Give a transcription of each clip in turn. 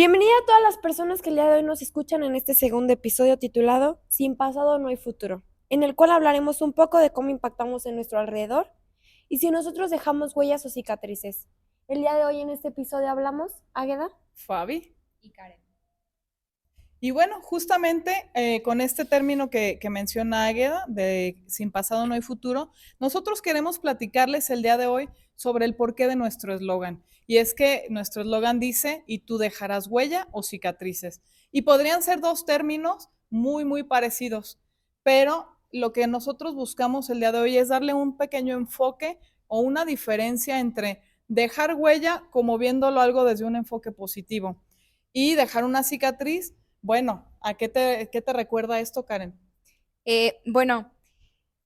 Bienvenida a todas las personas que el día de hoy nos escuchan en este segundo episodio titulado Sin pasado no hay futuro, en el cual hablaremos un poco de cómo impactamos en nuestro alrededor y si nosotros dejamos huellas o cicatrices. El día de hoy en este episodio hablamos, Águeda Fabi. y Karen. Y bueno, justamente con este término que menciona Águeda, de sin pasado no hay futuro, nosotros queremos platicarles el día de hoy sobre el porqué de nuestro eslogan. Y es que nuestro eslogan dice, y tú dejarás huella o cicatrices. Y podrían ser dos términos muy parecidos, pero lo que nosotros buscamos el día de hoy es darle un pequeño enfoque o una diferencia entre dejar huella como viéndolo algo desde un enfoque positivo y dejar una cicatriz. Bueno, ¿a qué te recuerda esto, Karen? Bueno,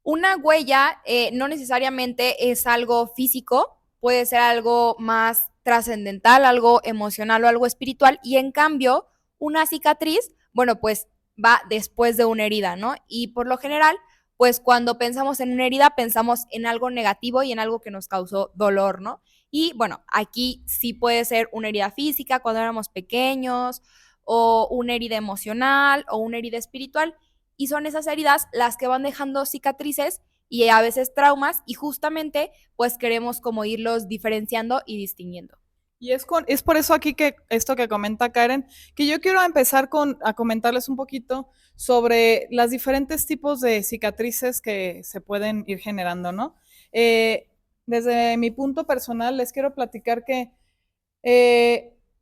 una huella no necesariamente es algo físico, puede ser algo más trascendental, algo emocional o algo espiritual, y en cambio, una cicatriz, bueno, pues va después de una herida, ¿no? Y por lo general, pues cuando pensamos en una herida, pensamos en algo negativo y en algo que nos causó dolor, ¿no? Y bueno, aquí sí puede ser una herida física cuando éramos pequeños, o una herida emocional, o una herida espiritual, y son esas heridas las que van dejando cicatrices y a veces traumas y justamente pues queremos como irlos diferenciando y distinguiendo. Y es por eso aquí que esto que comenta Karen, que yo quiero empezar a comentarles un poquito sobre los diferentes tipos de cicatrices que se pueden ir generando, ¿no? Eh, Desde mi punto personal les quiero platicar que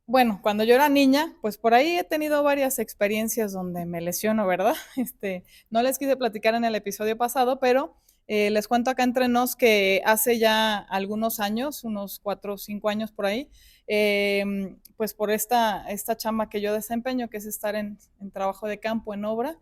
bueno, cuando yo era niña, pues por ahí he tenido varias experiencias donde me lesiono, ¿verdad? No les quise platicar en el episodio pasado, pero les cuento acá entre nos que hace ya algunos años, unos 4 o 5 años por ahí, pues por esta chamba que yo desempeño, que es estar en trabajo de campo, en obra,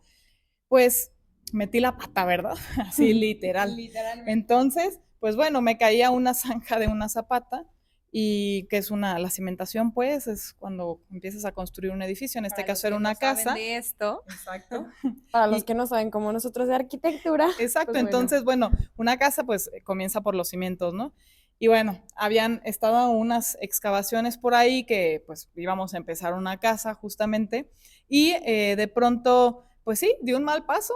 pues metí la pata, ¿verdad? Así literal. Literalmente. Entonces, pues bueno, me caía una zanja de una zapata y que es la cimentación, pues, es cuando empiezas a construir un edificio, en este Para caso los era que no una saben casa. de esto, Exacto. Para los Y que no saben como nosotros de arquitectura, exacto, pues bueno. entonces, bueno, una casa pues comienza por los cimientos, ¿no? Y bueno, habían estado unas excavaciones por ahí que pues íbamos a empezar una casa justamente y de pronto, pues sí, di un mal paso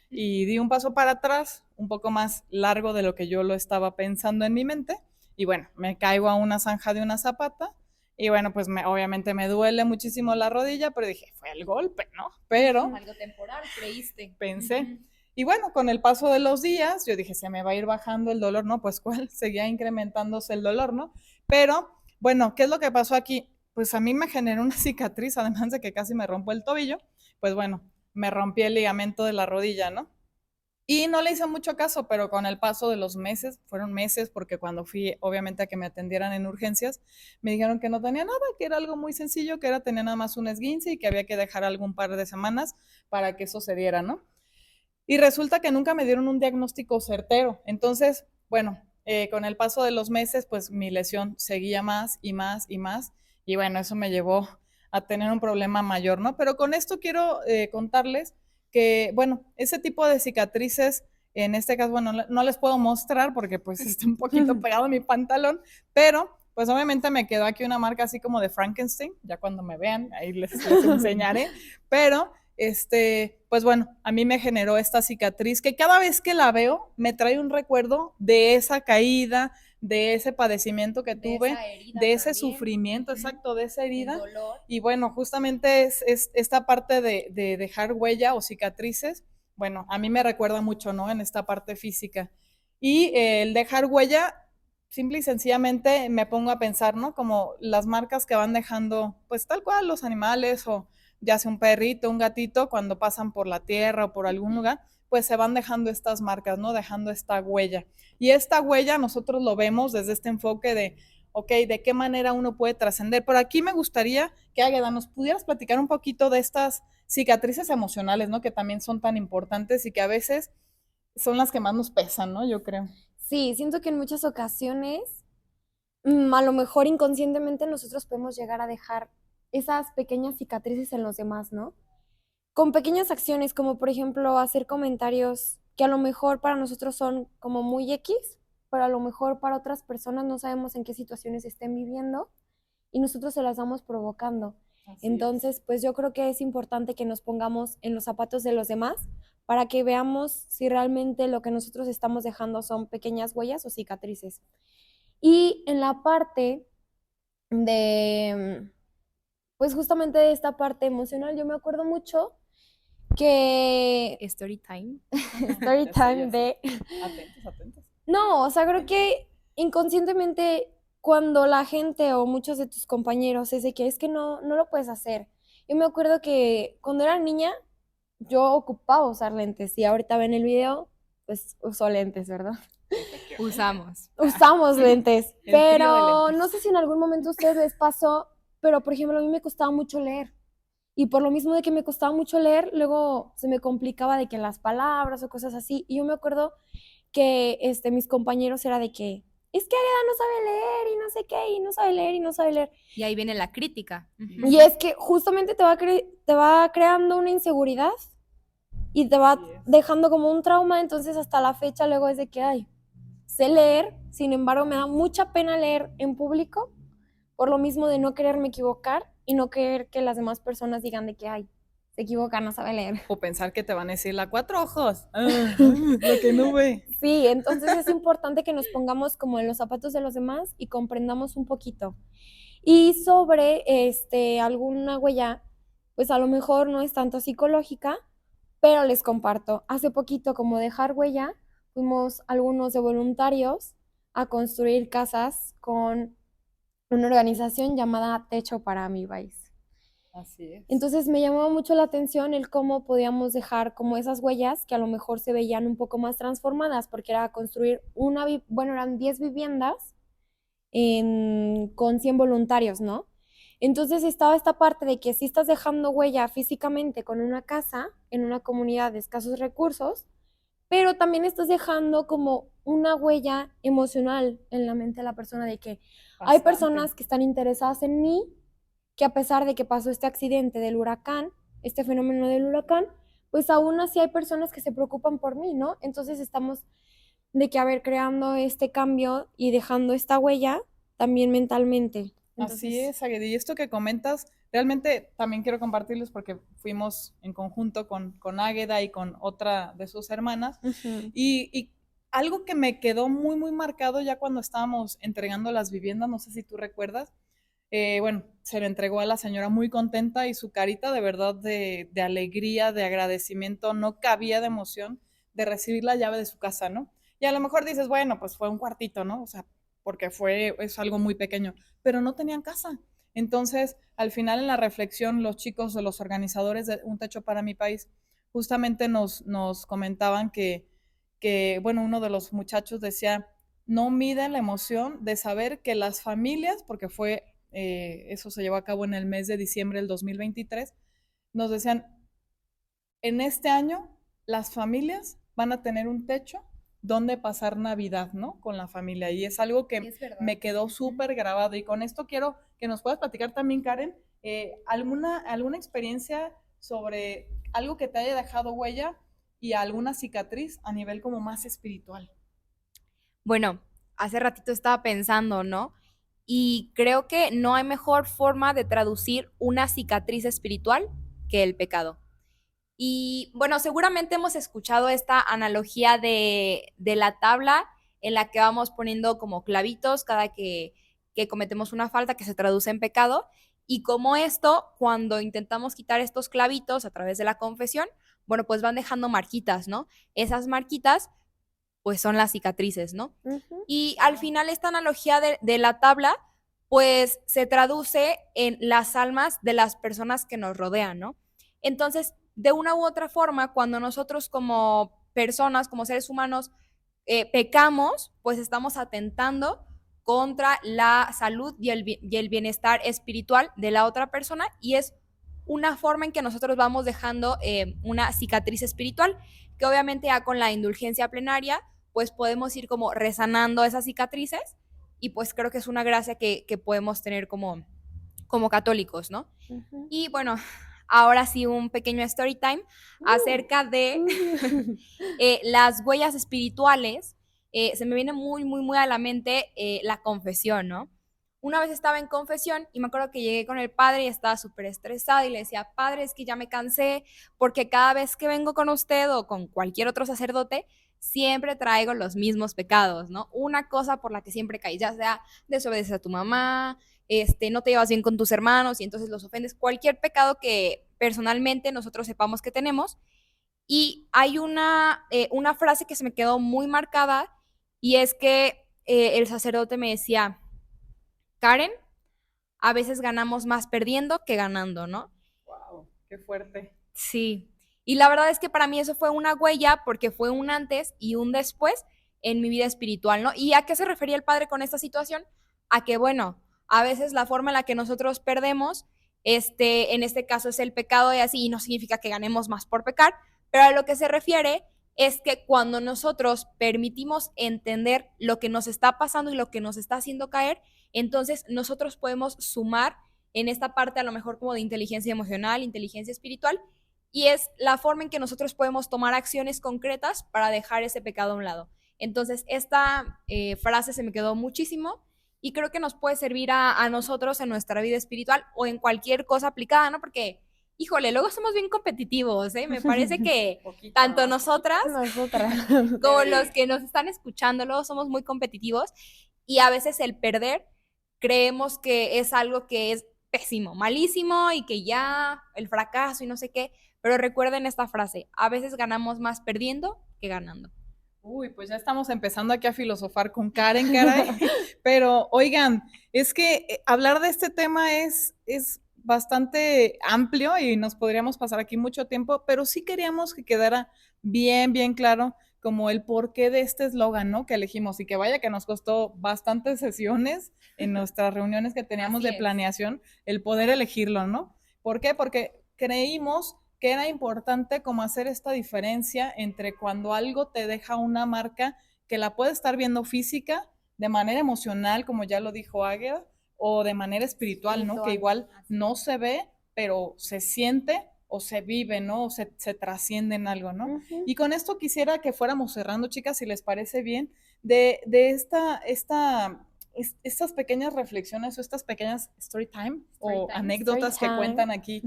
y di un paso para atrás, un poco más largo de lo que yo lo estaba pensando en mi mente y bueno, me caigo a una zanja de una zapata y bueno, pues obviamente me duele muchísimo la rodilla, pero dije, fue el golpe, ¿no? Pero algo temporal, creíste. pensé. Ujú. Y bueno, con el paso de los días, yo dije, se me va a ir bajando el dolor, ¿no? Pues cuál, seguía incrementándose el dolor, ¿no? Pero, bueno, ¿qué es lo que pasó aquí? Pues a mí me generó una cicatriz, además de que casi me rompo el tobillo, pues bueno, me rompí el ligamento de la rodilla, ¿no? Y no le hice mucho caso, pero con el paso de los meses, fueron meses, porque cuando fui, obviamente, a que me atendieran en urgencias, me dijeron que no tenía nada, que era algo muy sencillo, que era tener nada más un esguince y que había que dejar algún par de semanas para que eso se diera, ¿no? Y resulta que nunca me dieron un diagnóstico certero. Entonces, bueno, con el paso de los meses, pues mi lesión seguía más y más y más. Y bueno, eso me llevó a tener un problema mayor, ¿no? Pero con esto quiero contarles que, bueno, ese tipo de cicatrices, en este caso, bueno, no les puedo mostrar porque pues está un poquito pegado a mi pantalón, pero pues obviamente me quedó aquí una marca así como de Frankenstein, ya cuando me vean, ahí les enseñaré, pero pues bueno, a mí me generó esta cicatriz que cada vez que la veo me trae un recuerdo de esa caída, de ese padecimiento que De tuve, esa herida de ese también. sufrimiento, Ujú. exacto, de esa El herida. dolor. Y bueno, justamente es esta parte de dejar huella o cicatrices, bueno, a mí me recuerda mucho, ¿no? En esta parte física. Y el dejar huella, simple y sencillamente me pongo a pensar, ¿no? Como las marcas que van dejando, pues tal cual los animales o ya sea un perrito, un gatito, cuando pasan por la tierra o por algún lugar, pues se van dejando estas marcas, ¿no? Dejando esta huella. Y esta huella nosotros lo vemos desde este enfoque de, ok, ¿de qué manera uno puede trascender? Pero aquí me gustaría que, Águeda, nos pudieras platicar un poquito de estas cicatrices emocionales, ¿no? Que también son tan importantes y que a veces son las que más nos pesan, ¿no? Yo creo. Sí, siento que en muchas ocasiones, a lo mejor inconscientemente nosotros podemos llegar a dejar esas pequeñas cicatrices en los demás, ¿no? Con pequeñas acciones, como por ejemplo hacer comentarios que a lo mejor para nosotros son como muy X, pero a lo mejor para otras personas no sabemos en qué situaciones estén viviendo y nosotros se las vamos provocando. Así es. Entonces, pues yo creo que es importante que nos pongamos en los zapatos de los demás para que veamos si realmente lo que nosotros estamos dejando son pequeñas huellas o cicatrices. Y en la parte de, pues justamente de esta parte emocional, yo me acuerdo mucho que Story time. story Ya sé, time ya sé. de... Atentos, atentos. No, o sea, creo que inconscientemente cuando la gente o muchos de tus compañeros es de que es que no lo puedes hacer. Yo me acuerdo que cuando era niña yo ocupaba usar lentes y ahorita ven el video, pues uso lentes, ¿verdad? Efectivamente. Usamos. Usamos lentes, El trío de pero lentes. no sé si en algún momento a ustedes les pasó, pero por ejemplo a mí me costaba mucho leer. Y por lo mismo de que me costaba mucho leer, luego se me complicaba de que las palabras o cosas así. Y yo me acuerdo que mis compañeros era de que, es que Ariana no sabe leer y no sé qué, y no sabe leer y no sabe leer. Y ahí viene la crítica. Y es que justamente te va creando una inseguridad y te va Así es. dejando como un trauma, entonces hasta la fecha luego es de que, ay, sé leer, sin embargo me da mucha pena leer en público, por lo mismo de no quererme equivocar y no querer que las demás personas digan de que, ay, se equivoca, no sabe leer. O pensar que te van a decir la cuatro ojos. La que no ve. Sí, entonces es importante que nos pongamos como en los zapatos de los demás y comprendamos un poquito. Y sobre alguna huella, pues a lo mejor no es tanto psicológica, pero les comparto. Hace poquito, como dejar huella, fuimos algunos de voluntarios a construir casas con una organización llamada Techo para mi país. Así es. Entonces me llamaba mucho la atención el cómo podíamos dejar como esas huellas que a lo mejor se veían un poco más transformadas, porque era construir eran 10 viviendas con 100 voluntarios, ¿no? Entonces estaba esta parte de que si estás dejando huella físicamente con una casa en una comunidad de escasos recursos, pero también estás dejando como una huella emocional en la mente de la persona de que hay Bastante. personas que están interesadas en mí, que a pesar de que pasó este accidente del huracán, este fenómeno del huracán, pues aún así hay personas que se preocupan por mí, ¿no? Entonces estamos de que, a ver, creando este cambio y dejando esta huella también mentalmente. Así Entonces, es, Aguede. Y esto que comentas, realmente también quiero compartirles porque fuimos en conjunto con Águeda y con otra de sus hermanas. ujú. Y algo que me quedó muy, muy marcado ya cuando estábamos entregando las viviendas, no sé si tú recuerdas, bueno, se le entregó a la señora muy contenta y su carita de verdad de alegría, de agradecimiento, no cabía de emoción de recibir la llave de su casa, ¿no? Y a lo mejor dices, bueno, pues fue un cuartito, ¿no? O sea, porque es algo muy pequeño, pero no tenían casa. Entonces, al final en la reflexión, los chicos o los organizadores de Un Techo para mi País justamente nos comentaban bueno, uno de los muchachos decía, no miden la emoción de saber que las familias, porque eso se llevó a cabo en el mes de diciembre del 2023, nos decían, en este año las familias van a tener un techo donde pasar Navidad, ¿no? Con la familia. Y es algo que me quedó súper grabado. Y con esto quiero que nos puedas platicar también, Karen, alguna experiencia sobre algo que te haya dejado huella y alguna cicatriz a nivel como más espiritual. Bueno, hace ratito estaba pensando, ¿no? Y creo que no hay mejor forma de traducir una cicatriz espiritual que el pecado. Y bueno, seguramente hemos escuchado esta analogía de la tabla en la que vamos poniendo como clavitos cada que cometemos una falta que se traduce en pecado. Y como esto, cuando intentamos quitar estos clavitos a través de la confesión, bueno, pues van dejando marquitas, ¿no? Esas marquitas, pues son las cicatrices, ¿no? Ujú. Y al final esta analogía de la tabla, pues se traduce en las almas de las personas que nos rodean, ¿no? Entonces, de una u otra forma, cuando nosotros como personas, como seres humanos, pecamos, pues estamos atentando contra la salud y el bienestar espiritual de la otra persona y es una forma en que nosotros vamos dejando una cicatriz espiritual, que obviamente ya con la indulgencia plenaria, pues podemos ir como resanando esas cicatrices y pues creo que es una gracia que podemos tener como católicos, ¿no? Ujú. Y bueno, ahora sí un pequeño story time acerca de las huellas espirituales. Se me viene muy, muy, muy a la mente la confesión, ¿no? una vez estaba en confesión y me acuerdo que llegué con el padre y estaba súper estresada y le decía, padre, es que ya me cansé porque cada vez que vengo con usted o con cualquier otro sacerdote, siempre traigo los mismos pecados, ¿no? Una cosa por la que siempre caes, ya sea desobedeces a tu mamá, no te llevas bien con tus hermanos y entonces los ofendes, cualquier pecado que personalmente nosotros sepamos que tenemos. Y hay una frase que se me quedó muy marcada y es que el sacerdote me decía, Karen, a veces ganamos más perdiendo que ganando, ¿no? Wow, qué fuerte. Sí. Y la verdad es que para mí eso fue una huella porque fue un antes y un después en mi vida espiritual, ¿no? ¿Y a qué se refería el padre con esta situación? A que, bueno, a veces la forma en la que nosotros perdemos, en este caso es el pecado y así, y no significa que ganemos más por pecar, pero a lo que se refiere es que cuando nosotros permitimos entender lo que nos está pasando y lo que nos está haciendo caer, entonces nosotros podemos sumar en esta parte a lo mejor como de inteligencia emocional, inteligencia espiritual, y es la forma en que nosotros podemos tomar acciones concretas para dejar ese pecado a un lado. Entonces, esta frase se me quedó muchísimo y creo que nos puede servir a nosotros en nuestra vida espiritual o en cualquier cosa aplicada, ¿no? Porque, híjole, luego somos bien competitivos, ¿eh? Me parece que Poquito, tanto ¿no? nosotras Nosotras. como los que nos están escuchando, luego somos muy competitivos y a veces el perder creemos que es algo que es pésimo, malísimo y que ya el fracaso y no sé qué, pero recuerden esta frase, a veces ganamos más perdiendo que ganando. Uy, pues ya estamos empezando aquí a filosofar con Karen, caray. Pero oigan, es que hablar de este tema es bastante amplio y nos podríamos pasar aquí mucho tiempo, pero sí queríamos que quedara bien, bien claro como el porqué de este eslogan, ¿no? Que elegimos y que vaya que nos costó bastantes sesiones en nuestras reuniones que teníamos Así de es. planeación, el poder elegirlo, ¿no? ¿Por qué? Porque creímos que era importante como hacer esta diferencia entre cuando algo te deja una marca que la puedes estar viendo física, de manera emocional, como ya lo dijo Águeda, o de manera espiritual, ¿no? Que igual no se ve, pero se siente o se vive, ¿no? O se trasciende en algo, ¿no? Ujú. Y con esto quisiera que fuéramos cerrando, chicas, si les parece bien, estas pequeñas reflexiones o estas pequeñas story time o anécdotas que Story cuentan aquí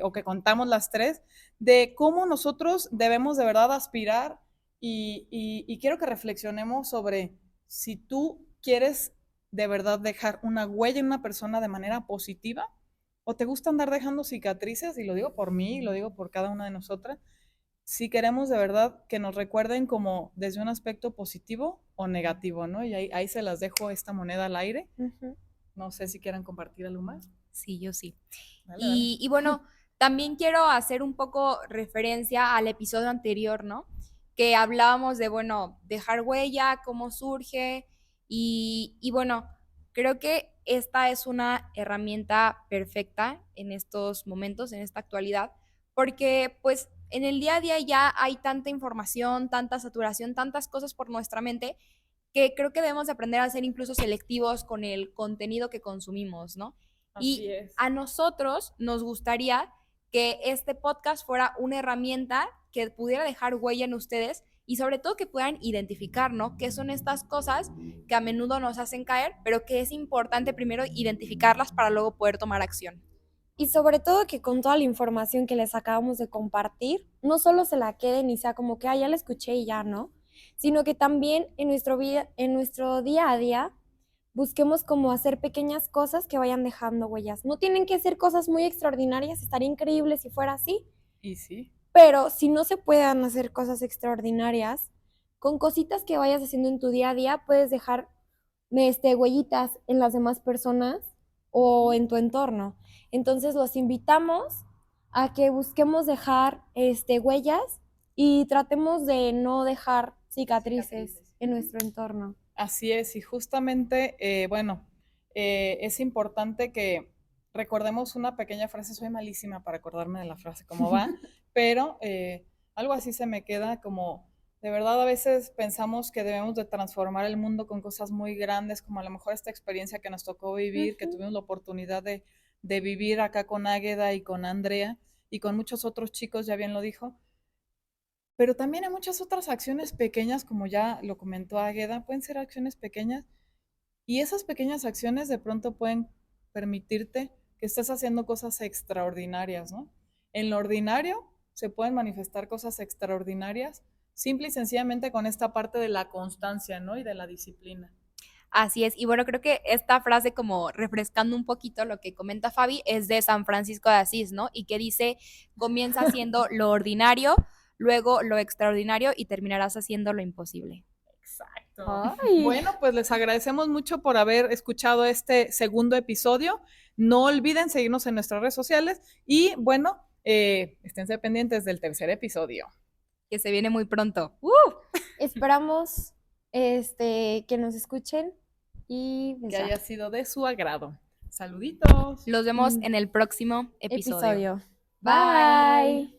o que contamos las tres, de cómo nosotros debemos de verdad aspirar y quiero que reflexionemos sobre si tú quieres de verdad dejar una huella en una persona de manera positiva o te gusta andar dejando cicatrices, y lo digo por mí, y lo digo por cada una de nosotras, si queremos de verdad que nos recuerden como desde un aspecto positivo o negativo, ¿no? Y ahí se las dejo esta moneda al aire. Ujú. No sé si quieran compartir algo más. Sí, yo sí. Dale, dale. Y bueno, también quiero hacer un poco referencia al episodio anterior, ¿no? Que hablábamos de, bueno, dejar huella, cómo surge. Y bueno, creo que esta es una herramienta perfecta en estos momentos, en esta actualidad, porque pues en el día a día ya hay tanta información, tanta saturación, tantas cosas por nuestra mente, que creo que debemos de aprender a ser incluso selectivos con el contenido que consumimos, ¿no? Así Y es. a nosotros nos gustaría que este podcast fuera una herramienta que pudiera dejar huella en ustedes y sobre todo que puedan identificar, ¿no? ¿Qué son estas cosas que a menudo nos hacen caer, pero que es importante primero identificarlas para luego poder tomar acción? Y sobre todo que con toda la información que les acabamos de compartir, no solo se la queden y sea como que, ah, ya la escuché y ya, ¿no? Sino que también en nuestro día a día busquemos como hacer pequeñas cosas que vayan dejando huellas. No tienen que ser cosas muy extraordinarias, estaría increíble si fuera así, Y sí, pero si no se puedan hacer cosas extraordinarias, con cositas que vayas haciendo en tu día a día, puedes dejar huellitas en las demás personas o en tu entorno. Entonces los invitamos a que busquemos dejar huellas y tratemos de no dejar cicatrices en nuestro entorno. así es. Y justamente, bueno, es importante que recordemos una pequeña frase. Soy malísima para acordarme de la frase cómo va, pero algo así se me queda como, de verdad a veces pensamos que debemos de transformar el mundo con cosas muy grandes, como a lo mejor esta experiencia que nos tocó vivir, que Ujú. tuvimos la oportunidad de vivir acá con Águeda y con Andrea y con muchos otros chicos, ya bien lo dijo. Pero también hay muchas otras acciones pequeñas, como ya lo comentó Águeda, pueden ser acciones pequeñas Y esas pequeñas acciones de pronto pueden permitirte que estés haciendo cosas extraordinarias, ¿no? En lo ordinario se pueden manifestar cosas extraordinarias simple y sencillamente con esta parte de la constancia, ¿no? Y de la disciplina. Así es. Y bueno, creo que esta frase, como refrescando un poquito lo que comenta Fabi, es de San Francisco de Asís, ¿no? Y que dice, comienza haciendo lo ordinario, luego lo extraordinario y terminarás haciendo lo imposible. Exacto. Ay. Bueno, pues les agradecemos mucho por haber escuchado este segundo episodio. No olviden seguirnos en nuestras redes sociales y bueno, esténse pendientes del tercer episodio. Que se viene muy pronto. Esperamos que nos escuchen y pues Que ya. haya sido de su agrado. Saluditos. Los vemos en el próximo episodio. Episodio. Bye.